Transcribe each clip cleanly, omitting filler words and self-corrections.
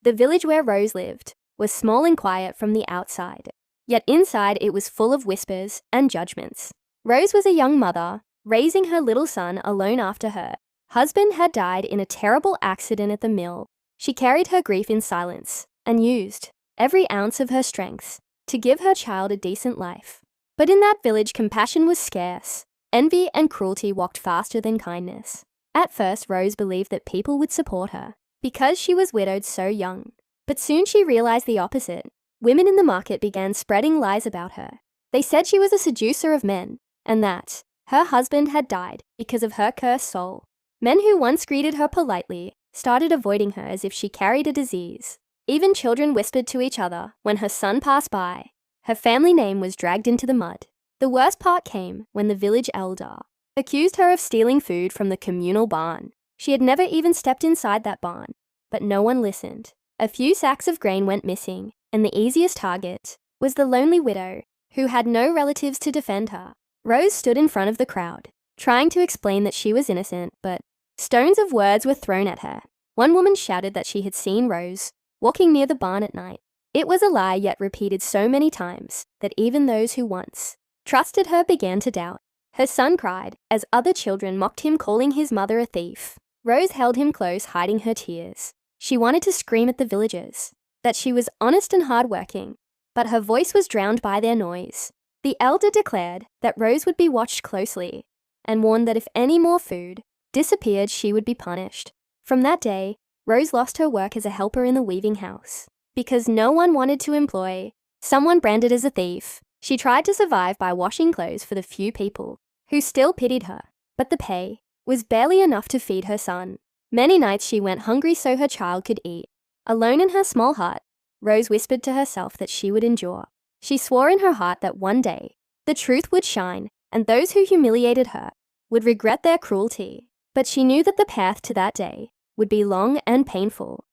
The village where Rose lived was small and quiet from the outside, yet inside it was full of whispers and judgments. Rose was a young mother, raising her little son alone after her husband had died in a terrible accident at the mill. She carried her grief in silence and used every ounce of her strength to give her child a decent life. But in that village, compassion was scarce. Envy and cruelty walked faster than kindness. At first, Rose believed that people would support her because she was widowed so young. But soon she realized the opposite. Women in the market began spreading lies about her. They said she was a seducer of men and that her husband had died because of her cursed soul. Men who once greeted her politely started avoiding her as if she carried a disease. Even children whispered to each other when her son passed by. Her family name was dragged into the mud. The worst part came when the village elder accused her of stealing food from the communal barn. She had never even stepped inside that barn, but no one listened. A few sacks of grain went missing, and the easiest target was the lonely widow who had no relatives to defend her. Rose stood in front of the crowd, trying to explain that she was innocent, but stones of words were thrown at her. One woman shouted that she had seen Rose walking near the barn at night. It was a lie, yet repeated so many times that even those who once trusted her began to doubt. Her son cried as other children mocked him, calling his mother a thief. Rose held him close, hiding her tears. She wanted to scream at the villagers that she was honest and hardworking, but her voice was drowned by their noise. The elder declared that Rose would be watched closely and warned that if any more food disappeared, she would be punished. From that day, Rose lost her work as a helper in the weaving house. Because no one wanted to employ someone branded as a thief, she tried to survive by washing clothes for the few people who still pitied her. But the pay was barely enough to feed her son. Many nights she went hungry so her child could eat. Alone in her small hut, Rose whispered to herself that she would endure. She swore in her heart that one day the truth would shine and those who humiliated her would regret their cruelty. But she knew that the path to that day would be long and painful.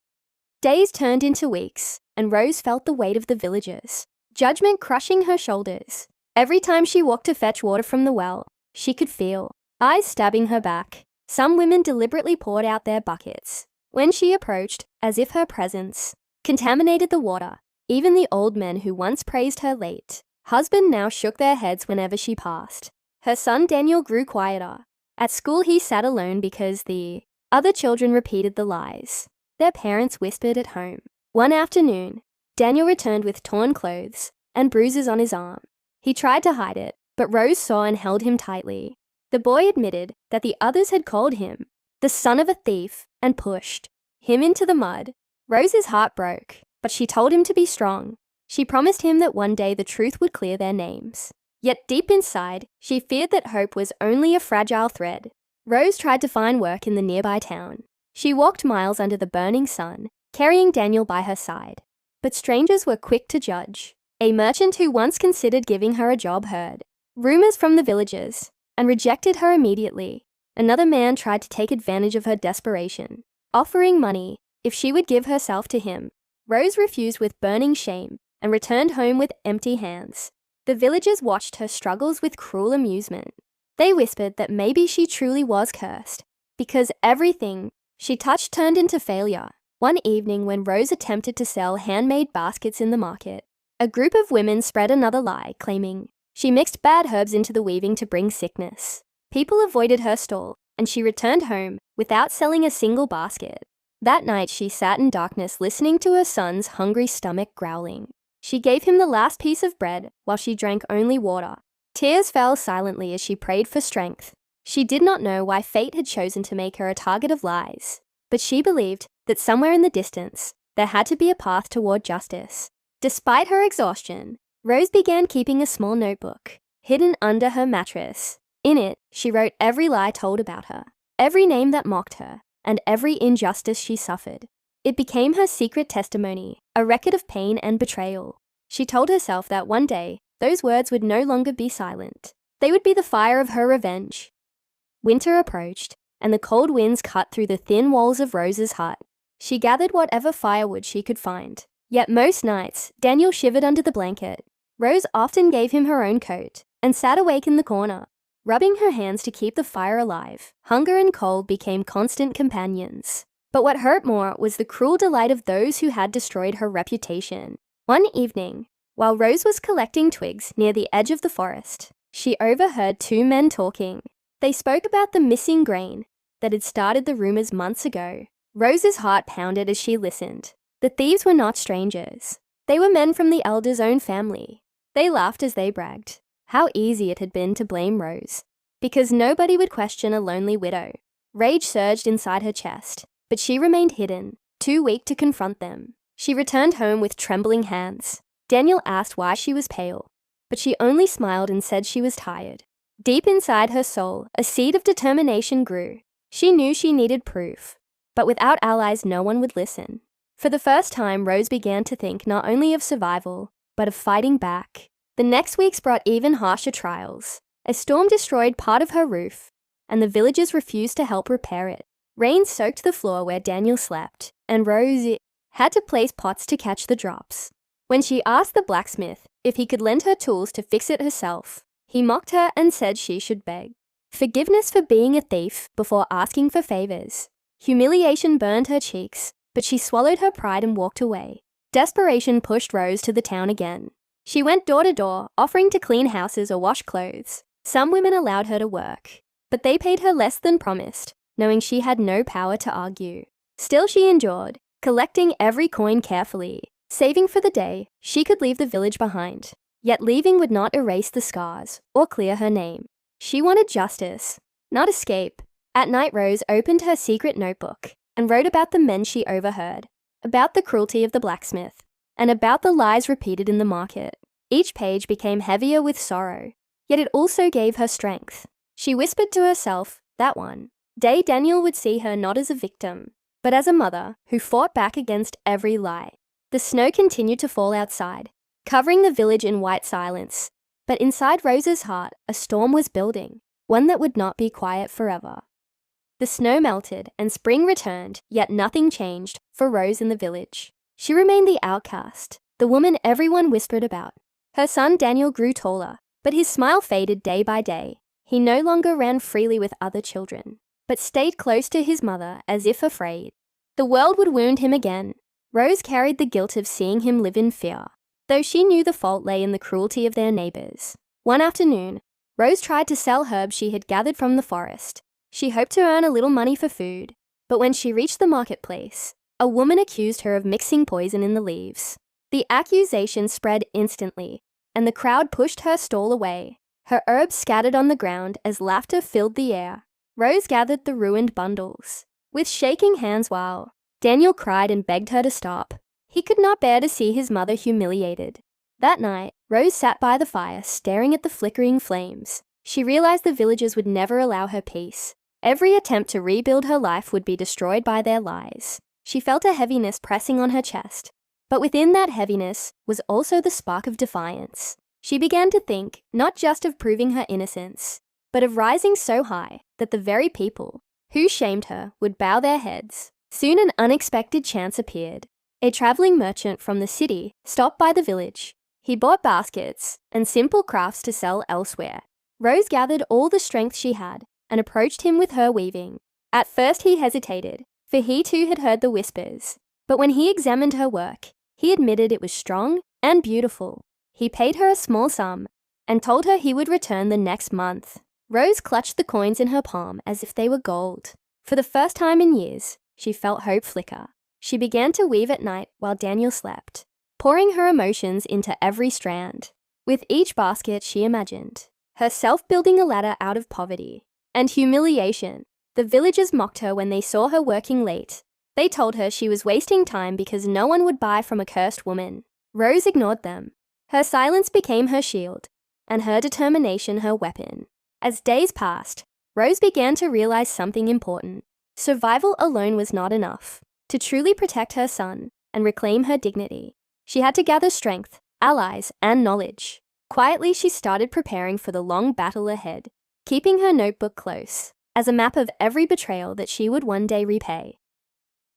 Days turned into weeks, and Rose felt the weight of the villagers, judgment crushing her shoulders. Every time she walked to fetch water from the well, she could feel eyes stabbing her back. Some women deliberately poured out their buckets when she approached, as if her presence contaminated the water. Even the old men who once praised her late husband now shook their heads whenever she passed. Her son Daniel grew quieter. At school he sat alone because the other children repeated the lies their parents whispered at home. One afternoon, Daniel returned with torn clothes and bruises on his arm. He tried to hide it, but Rose saw and held him tightly. The boy admitted that the others had called him the son of a thief and pushed him into the mud. Rose's heart broke, but she told him to be strong. She promised him that one day the truth would clear their names. Yet deep inside, she feared that hope was only a fragile thread. Rose tried to find work in the nearby town. She walked miles under the burning sun, carrying Daniel by her side. But strangers were quick to judge. A merchant who once considered giving her a job heard rumors from the villagers and rejected her immediately. Another man tried to take advantage of her desperation, offering money if she would give herself to him. Rose refused with burning shame and returned home with empty hands. The villagers watched her struggles with cruel amusement. They whispered that maybe she truly was cursed, because everything she touched turned into failure. One evening when Rose attempted to sell handmade baskets in the market, a group of women spread another lie, claiming she mixed bad herbs into the weaving to bring sickness. People avoided her stall, and she returned home without selling a single basket. That night she sat in darkness listening to her son's hungry stomach growling. She gave him the last piece of bread while she drank only water. Tears fell silently as she prayed for strength. She did not know why fate had chosen to make her a target of lies, but she believed that somewhere in the distance, there had to be a path toward justice. Despite her exhaustion, Rose began keeping a small notebook, hidden under her mattress. In it, she wrote every lie told about her, every name that mocked her, and every injustice she suffered. It became her secret testimony, a record of pain and betrayal. She told herself that one day, those words would no longer be silent. They would be the fire of her revenge. Winter approached, and the cold winds cut through the thin walls of Rose's hut. She gathered whatever firewood she could find. Yet most nights, Daniel shivered under the blanket. Rose often gave him her own coat and sat awake in the corner, rubbing her hands to keep the fire alive. Hunger and cold became constant companions. But what hurt more was the cruel delight of those who had destroyed her reputation. One evening, while Rose was collecting twigs near the edge of the forest, she overheard two men talking. They spoke about the missing grain that had started the rumors months ago. Rose's heart pounded as she listened. The thieves were not strangers. They were men from the elder's own family. They laughed as they bragged. How easy it had been to blame Rose, because nobody would question a lonely widow. Rage surged inside her chest, but she remained hidden, too weak to confront them. She returned home with trembling hands. Daniel asked why she was pale, but she only smiled and said she was tired. Deep inside her soul, a seed of determination grew. She knew she needed proof, but without allies no one would listen. For the first time, Rose began to think not only of survival, but of fighting back. The next weeks brought even harsher trials. A storm destroyed part of her roof, and the villagers refused to help repair it. Rain soaked the floor where Daniel slept, and Rose had to place pots to catch the drops. When she asked the blacksmith if he could lend her tools to fix it herself, he mocked her and said she should beg forgiveness for being a thief before asking for favors. Humiliation burned her cheeks, but she swallowed her pride and walked away. Desperation pushed Rose to the town again. She went door to door, offering to clean houses or wash clothes. Some women allowed her to work, but they paid her less than promised, knowing she had no power to argue. Still she endured, collecting every coin carefully, saving for the day she could leave the village behind. Yet leaving would not erase the scars or clear her name. She wanted justice, not escape. At night, Rose opened her secret notebook and wrote about the men she overheard, about the cruelty of the blacksmith, and about the lies repeated in the market. Each page became heavier with sorrow, yet it also gave her strength. She whispered to herself that one day Daniel would see her not as a victim, but as a mother who fought back against every lie. The snow continued to fall outside, covering the village in white silence. But inside Rose's heart, a storm was building, one that would not be quiet forever. The snow melted and spring returned, yet nothing changed for Rose in the village. She remained the outcast, the woman everyone whispered about. Her son Daniel grew taller, but his smile faded day by day. He no longer ran freely with other children, but stayed close to his mother as if afraid. The world would wound him again. Rose carried the guilt of seeing him live in fear, though she knew the fault lay in the cruelty of their neighbors. One afternoon, Rose tried to sell herbs she had gathered from the forest. She hoped to earn a little money for food, but when she reached the marketplace, a woman accused her of mixing poison in the leaves. The accusation spread instantly, and the crowd pushed her stall away. Her herbs scattered on the ground as laughter filled the air. Rose gathered the ruined bundles, with shaking hands while Daniel cried and begged her to stop. He could not bear to see his mother humiliated. That night, Rose sat by the fire, staring at the flickering flames. She realized the villagers would never allow her peace. Every attempt to rebuild her life would be destroyed by their lies. She felt a heaviness pressing on her chest, but within that heaviness was also the spark of defiance. She began to think not just of proving her innocence, but of rising so high that the very people who shamed her would bow their heads. Soon an unexpected chance appeared. A traveling merchant from the city stopped by the village. He bought baskets and simple crafts to sell elsewhere. Rose gathered all the strength she had and approached him with her weaving. At first he hesitated, for he too had heard the whispers. But when he examined her work, he admitted it was strong and beautiful. He paid her a small sum and told her he would return the next month. Rose clutched the coins in her palm as if they were gold. For the first time in years, she felt hope flicker. She began to weave at night while Daniel slept, pouring her emotions into every strand. With each basket, she imagined herself building a ladder out of poverty and humiliation. The villagers mocked her when they saw her working late. They told her she was wasting time because no one would buy from a cursed woman. Rose ignored them. Her silence became her shield, and her determination her weapon. As days passed, Rose began to realize something important. Survival alone was not enough. To truly protect her son and reclaim her dignity, she had to gather strength, allies, and knowledge. Quietly, she started preparing for the long battle ahead, keeping her notebook close, as a map of every betrayal that she would one day repay.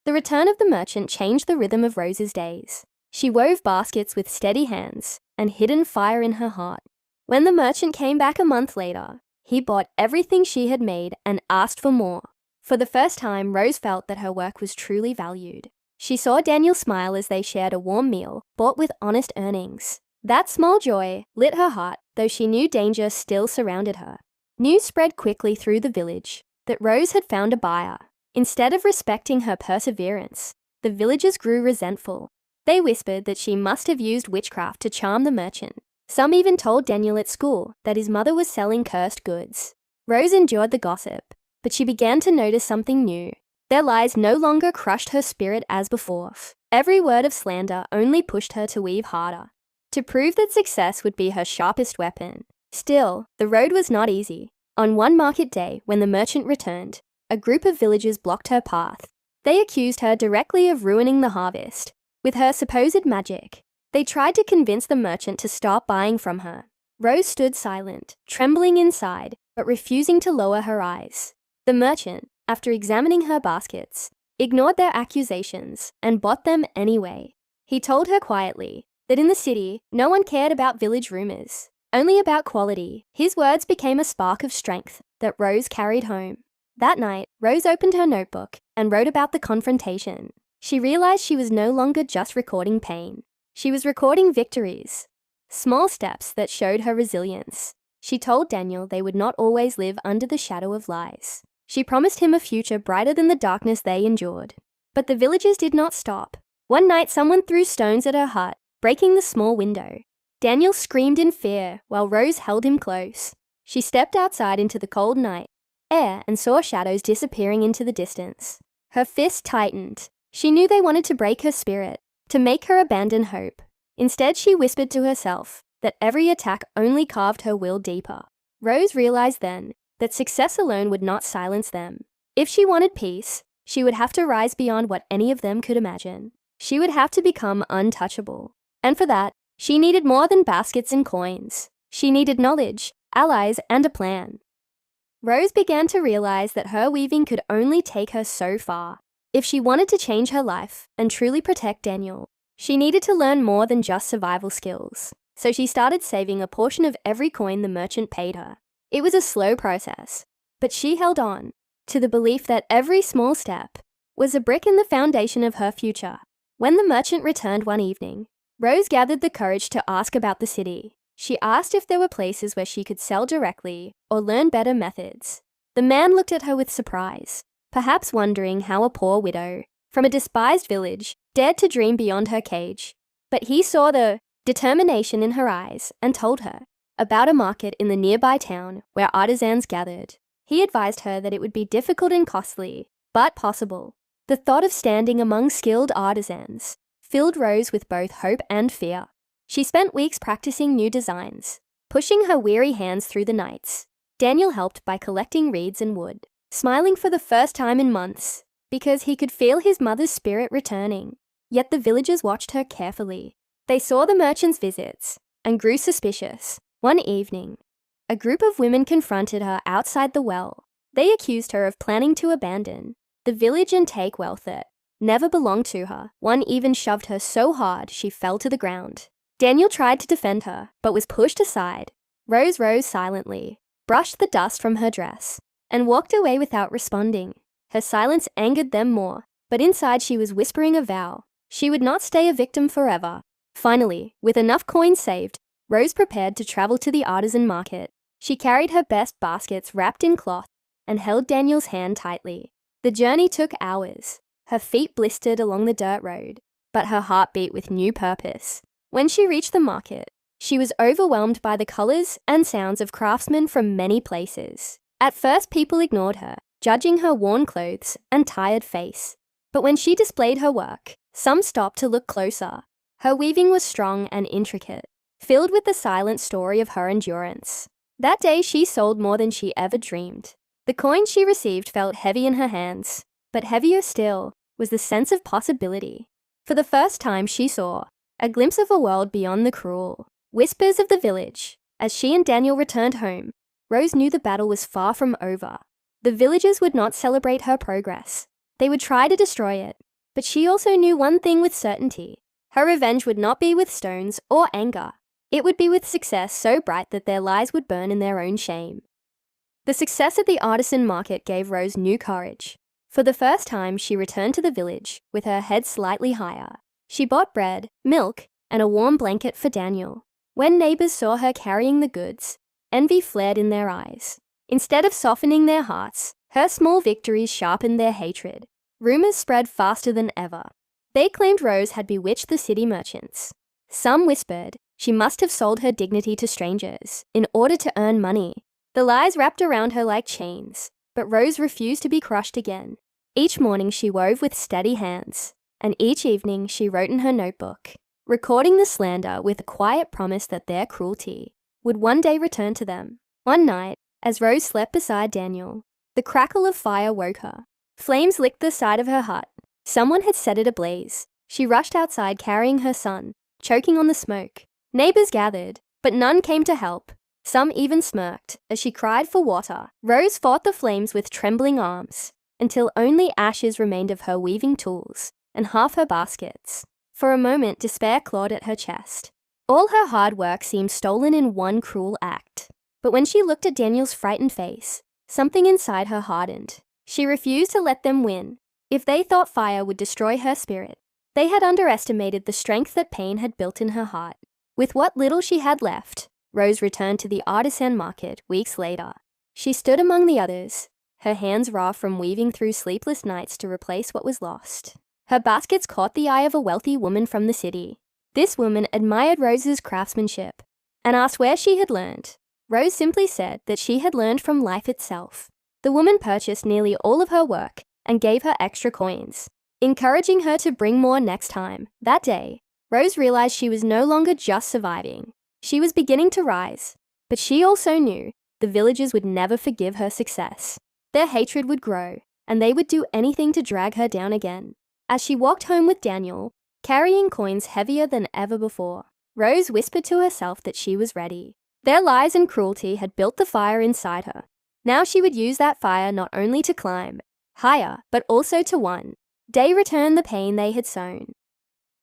The return of the merchant changed the rhythm of Rose's days. She wove baskets with steady hands and hidden fire in her heart. When the merchant came back a month later, he bought everything she had made and asked for more. For the first time, Rose felt that her work was truly valued. She saw Daniel smile as they shared a warm meal, bought with honest earnings. That small joy lit her heart, though she knew danger still surrounded her. News spread quickly through the village that Rose had found a buyer. Instead of respecting her perseverance, the villagers grew resentful. They whispered that she must have used witchcraft to charm the merchant. Some even told Daniel at school that his mother was selling cursed goods. Rose endured the gossip, but she began to notice something new. Their lies no longer crushed her spirit as before. Every word of slander only pushed her to weave harder, to prove that success would be her sharpest weapon. Still, the road was not easy. On one market day, when the merchant returned, a group of villagers blocked her path. They accused her directly of ruining the harvest. With her supposed magic, they tried to convince the merchant to stop buying from her. Rose stood silent, trembling inside, but refusing to lower her eyes. The merchant, after examining her baskets, ignored their accusations and bought them anyway. He told her quietly that in the city, no one cared about village rumors, only about quality. His words became a spark of strength that Rose carried home. That night, Rose opened her notebook and wrote about the confrontation. She realized she was no longer just recording pain. She was recording victories, small steps that showed her resilience. She told Daniel they would not always live under the shadow of lies. She promised him a future brighter than the darkness they endured. But the villagers did not stop. One night, someone threw stones at her hut, breaking the small window. Daniel screamed in fear while Rose held him close. She stepped outside into the cold night air and saw shadows disappearing into the distance. Her fist tightened. She knew they wanted to break her spirit, to make her abandon hope. Instead, she whispered to herself that every attack only carved her will deeper. Rose realized then that success alone would not silence them. If she wanted peace, she would have to rise beyond what any of them could imagine. She would have to become untouchable. And for that, she needed more than baskets and coins. She needed knowledge, allies, and a plan. Rose began to realize that her weaving could only take her so far. If she wanted to change her life and truly protect Daniel, she needed to learn more than just survival skills. So she started saving a portion of every coin the merchant paid her. It was a slow process, but she held on to the belief that every small step was a brick in the foundation of her future. When the merchant returned one evening, Rose gathered the courage to ask about the city. She asked if there were places where she could sell directly or learn better methods. The man looked at her with surprise, perhaps wondering how a poor widow from a despised village dared to dream beyond her cage. But he saw the determination in her eyes and told her about a market in the nearby town where artisans gathered. He advised her that it would be difficult and costly, but possible. The thought of standing among skilled artisans filled Rose with both hope and fear. She spent weeks practicing new designs, pushing her weary hands through the nights. Daniel helped by collecting reeds and wood, smiling for the first time in months, because he could feel his mother's spirit returning. Yet the villagers watched her carefully. They saw the merchant's visits and grew suspicious. One evening, a group of women confronted her outside the well. They accused her of planning to abandon the village and take wealth that never belonged to her. One even shoved her so hard she fell to the ground. Daniel tried to defend her, but was pushed aside. Rose rose silently, brushed the dust from her dress, and walked away without responding. Her silence angered them more, but inside she was whispering a vow. She would not stay a victim forever. Finally, with enough coins saved, Rose prepared to travel to the artisan market. She carried her best baskets wrapped in cloth and held Daniel's hand tightly. The journey took hours. Her feet blistered along the dirt road, but her heart beat with new purpose. When she reached the market, she was overwhelmed by the colors and sounds of craftsmen from many places. At first, people ignored her, judging her worn clothes and tired face. But when she displayed her work, some stopped to look closer. Her weaving was strong and intricate, filled with the silent story of her endurance. That day, she sold more than she ever dreamed. The coin she received felt heavy in her hands, but heavier still was the sense of possibility. For the first time, she saw a glimpse of a world beyond the cruel whispers of the village. As she and Daniel returned home, Rose knew the battle was far from over. The villagers would not celebrate her progress. They would try to destroy it. But she also knew one thing with certainty. Her revenge would not be with stones or anger. It would be with success so bright that their lies would burn in their own shame. The success at the artisan market gave Rose new courage. For the first time, she returned to the village with her head slightly higher. She bought bread, milk, and a warm blanket for Daniel. When neighbors saw her carrying the goods, envy flared in their eyes. Instead of softening their hearts, her small victories sharpened their hatred. Rumors spread faster than ever. They claimed Rose had bewitched the city merchants. Some whispered she must have sold her dignity to strangers in order to earn money. The lies wrapped around her like chains, but Rose refused to be crushed again. Each morning she wove with steady hands, and each evening she wrote in her notebook, recording the slander with a quiet promise that their cruelty would one day return to them. One night, as Rose slept beside Daniel, the crackle of fire woke her. Flames licked the side of her hut. Someone had set it ablaze. She rushed outside carrying her son, choking on the smoke. Neighbors gathered, but none came to help. Some even smirked as she cried for water. Rose fought the flames with trembling arms until only ashes remained of her weaving tools and half her baskets. For a moment, despair clawed at her chest. All her hard work seemed stolen in one cruel act. But when she looked at Daniel's frightened face, something inside her hardened. She refused to let them win. If they thought fire would destroy her spirit, they had underestimated the strength that pain had built in her heart. With what little she had left, Rose returned to the artisan market weeks later. She stood among the others, her hands raw from weaving through sleepless nights to replace what was lost. Her baskets caught the eye of a wealthy woman from the city. This woman admired Rose's craftsmanship and asked where she had learned. Rose simply said that she had learned from life itself. The woman purchased nearly all of her work and gave her extra coins, encouraging her to bring more next time. That day, Rose realized she was no longer just surviving. She was beginning to rise, but she also knew the villagers would never forgive her success. Their hatred would grow, and they would do anything to drag her down again. As she walked home with Daniel, carrying coins heavier than ever before, Rose whispered to herself that she was ready. Their lies and cruelty had built the fire inside her. Now she would use that fire not only to climb higher, but also to one day return the pain they had sown.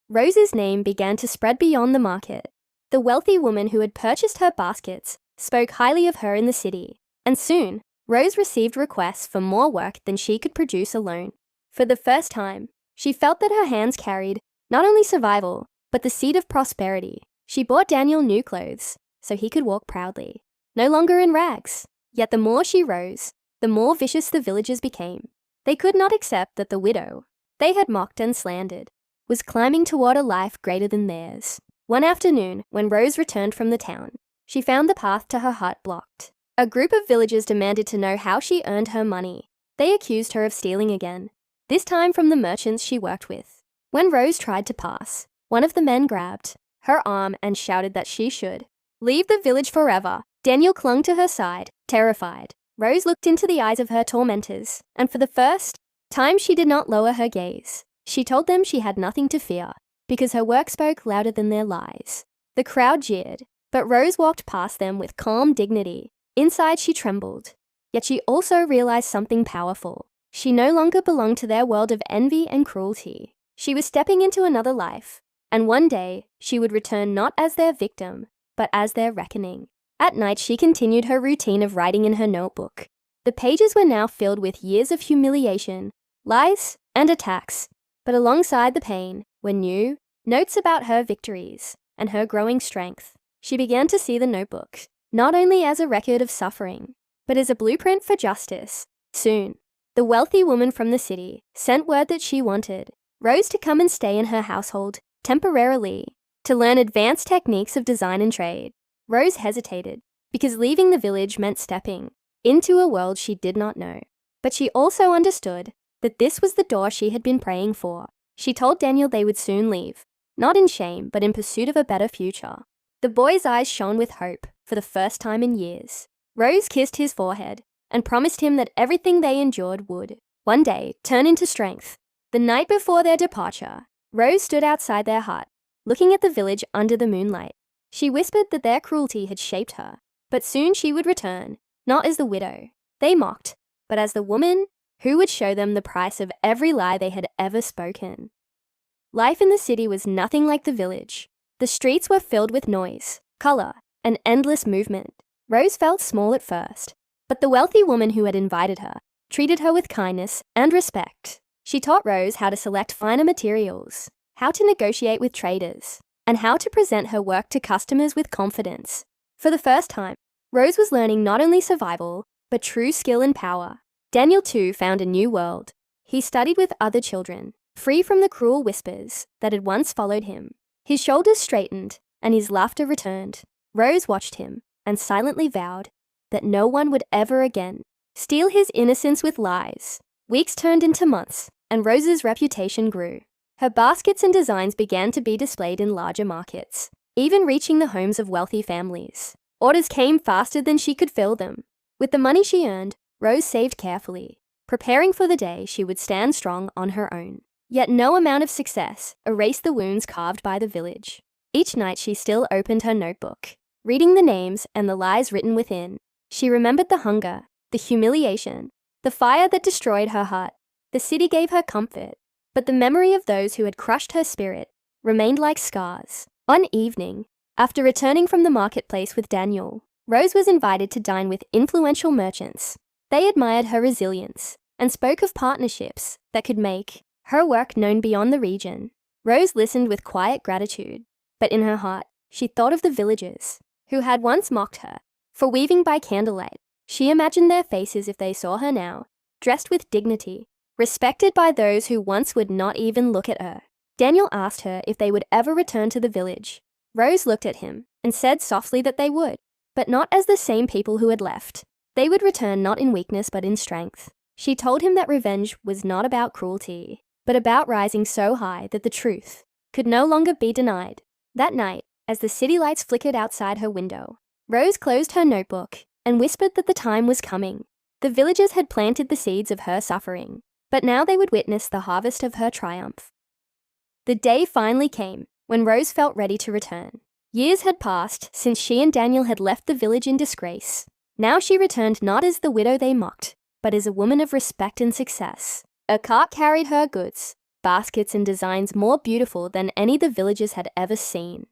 Rose's name began to spread beyond the market. The wealthy woman who had purchased her baskets spoke highly of her in the city, and soon, Rose received requests for more work than she could produce alone. For the first time, she felt that her hands carried not only survival, but the seed of prosperity. She bought Daniel new clothes, so he could walk proudly, no longer in rags. Yet the more she rose, the more vicious the villagers became. They could not accept that the widow they had mocked and slandered was climbing toward a life greater than theirs. One afternoon, when Rose returned from the town, she found the path to her hut blocked. A group of villagers demanded to know how she earned her money. They accused her of stealing again, this time from the merchants she worked with. When Rose tried to pass, one of the men grabbed her arm and shouted that she should leave the village forever. Daniel clung to her side, terrified. Rose looked into the eyes of her tormentors, and for the first time she did not lower her gaze. She told them she had nothing to fear, because her work spoke louder than their lies. The crowd jeered, but Rose walked past them with calm dignity. Inside she trembled, yet she also realized something powerful. She no longer belonged to their world of envy and cruelty. She was stepping into another life, and one day she would return not as their victim, but as their reckoning. At night she continued her routine of writing in her notebook. The pages were now filled with years of humiliation, lies, and attacks, but alongside the pain were new notes about her victories and her growing strength. She began to see the notebook not only as a record of suffering, but as a blueprint for justice. Soon, the wealthy woman from the city sent word that she wanted Rose to come and stay in her household temporarily to learn advanced techniques of design and trade. Rose hesitated because leaving the village meant stepping into a world she did not know. But she also understood that this was the door she had been praying for. She told Daniel they would soon leave, not in shame, but in pursuit of a better future. The boy's eyes shone with hope for the first time in years. Rose kissed his forehead and promised him that everything they endured would, one day, turn into strength. The night before their departure, Rose stood outside their hut, looking at the village under the moonlight. She whispered that their cruelty had shaped her, but soon she would return, not as the widow they mocked, but as the woman who would show them the price of every lie they had ever spoken. Life in the city was nothing like the village. The streets were filled with noise, color, and endless movement. Rose felt small at first, But the wealthy woman who had invited her treated her with kindness and respect. She taught Rose how to select finer materials, how to negotiate with traders, and how to present her work to customers with confidence. For the first time, Rose was learning not only survival, but true skill and power. Daniel too found a new world. He studied with other children, free from the cruel whispers that had once followed him. His shoulders straightened, and his laughter returned. Rose watched him, and silently vowed that no one would ever again steal his innocence with lies. Weeks turned into months, and Rose's reputation grew. Her baskets and designs began to be displayed in larger markets, even reaching the homes of wealthy families. Orders came faster than she could fill them. With the money she earned, Rose saved carefully, preparing for the day she would stand strong on her own. Yet no amount of success erased the wounds carved by the village. Each night she still opened her notebook, reading the names and the lies written within. She remembered the hunger, the humiliation, the fire that destroyed her heart. The city gave her comfort, but the memory of those who had crushed her spirit remained like scars. One evening, after returning from the marketplace with Daniel, Rose was invited to dine with influential merchants. They admired her resilience and spoke of partnerships that could make her work known beyond the region. Rose listened with quiet gratitude, but in her heart, she thought of the villagers who had once mocked her for weaving by candlelight. She imagined their faces if they saw her now, dressed with dignity, respected by those who once would not even look at her. Daniel asked her if they would ever return to the village. Rose looked at him and said softly that they would, but not as the same people who had left. They would return not in weakness but in strength. She told him that revenge was not about cruelty, but about rising so high that the truth could no longer be denied. That night, as the city lights flickered outside her window, Rose closed her notebook and whispered that the time was coming. The villagers had planted the seeds of her suffering, but now they would witness the harvest of her triumph. The day finally came when Rose felt ready to return. Years had passed since she and Daniel had left the village in disgrace. Now she returned not as the widow they mocked, but as a woman of respect and success. A cart carried her goods, baskets and designs more beautiful than any the villagers had ever seen.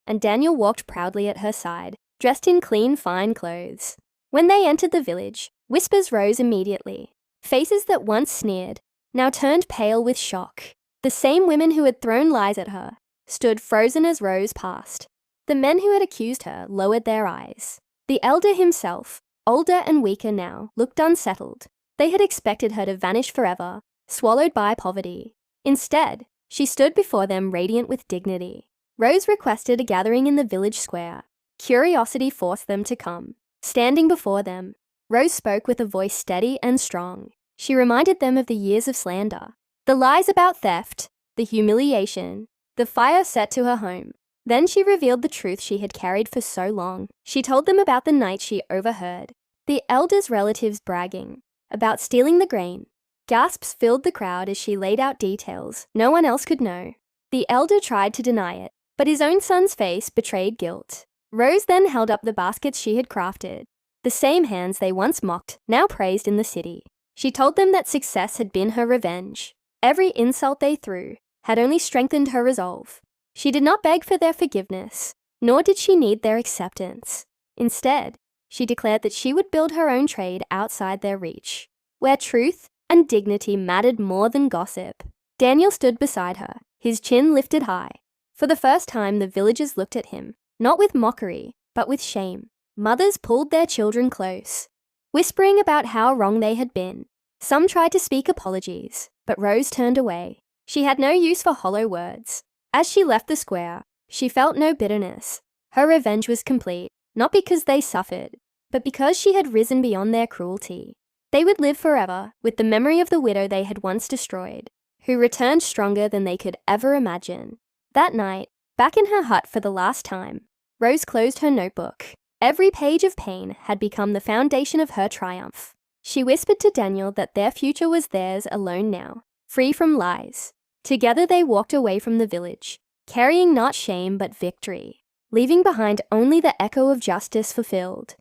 And Daniel walked proudly at her side, dressed in clean, fine clothes. When they entered the village, whispers rose immediately. Faces that once sneered now turned pale with shock. The same women who had thrown lies at her stood frozen as Rose passed. The men who had accused her lowered their eyes. The elder himself, older and weaker now, looked unsettled. They had expected her to vanish forever, swallowed by poverty. Instead, she stood before them radiant with dignity. Rose requested a gathering in the village square. Curiosity forced them to come. Standing before them, Rose spoke with a voice steady and strong. She reminded them of the years of slander, the lies about theft, the humiliation, the fire set to her home. Then she revealed the truth she had carried for so long. She told them about the night she overheard, the elders' relatives bragging about stealing the grain. Gasps filled the crowd as she laid out details no one else could know. The elder tried to deny it, but his own son's face betrayed guilt. Rose then held up the baskets she had crafted, the same hands they once mocked, now praised in the city. She told them that success had been her revenge. Every insult they threw had only strengthened her resolve. She did not beg for their forgiveness, nor did she need their acceptance. Instead, she declared that she would build her own trade outside their reach, where truth and dignity mattered more than gossip. Daniel stood beside her, his chin lifted high. For the first time, the villagers looked at him, not with mockery, but with shame. Mothers pulled their children close, whispering about how wrong they had been. Some tried to speak apologies, but Rose turned away. She had no use for hollow words. As she left the square, she felt no bitterness. Her revenge was complete, not because they suffered, but because she had risen beyond their cruelty. They would live forever with the memory of the widow they had once destroyed, who returned stronger than they could ever imagine. That night, back in her hut for the last time, Rose closed her notebook. Every page of pain had become the foundation of her triumph. She whispered to Daniel that their future was theirs alone now, free from lies. Together they walked away from the village, carrying not shame but victory, leaving behind only the echo of justice fulfilled.